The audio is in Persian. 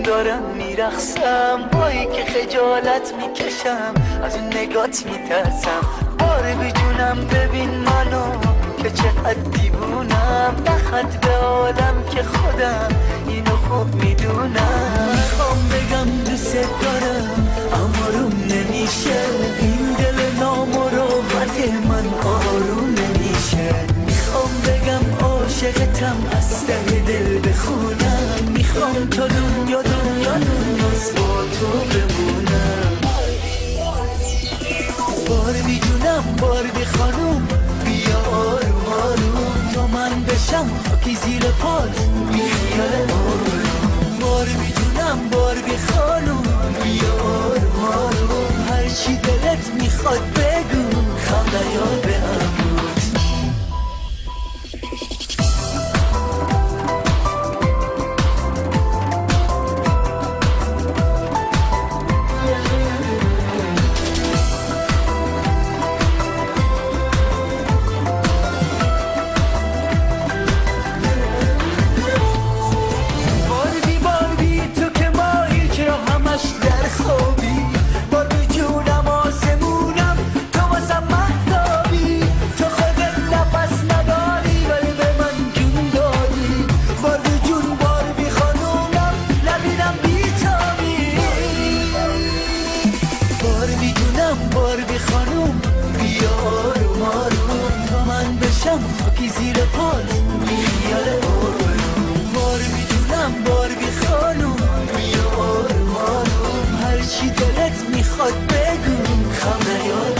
دارم میرخسم، بایی که خجالت میکشم، از اون نگات میترسم. باره به جونم ببین منو که چقدر دیوونم، نخد به عالم که خودم اینو خوب میدونم. میخوام بگم دوست دارم اما روم نمیشه، این دل نامراحت من آروم نمیشه. میخوام بگم عاشقتم از ته دل بخونم، میخوام تا دنیا دنیاست با تو بمونم. باربی جونم باربی خانوم بیا آروم آروم تا من بشم خاکی زیر پات بیخیال آروم. باربی جونم باربی خانوم بیا آروم آروم، هر چی دلت میخواد بگو خم نیار به امون. باربی خانوم بیا آروم آروم تا من بشم خاکی زیر پات بیخیال آروم. باربی جونم باربی خانوم بیا آروم آروم، هر چی دلت میخواد بگو خم نیار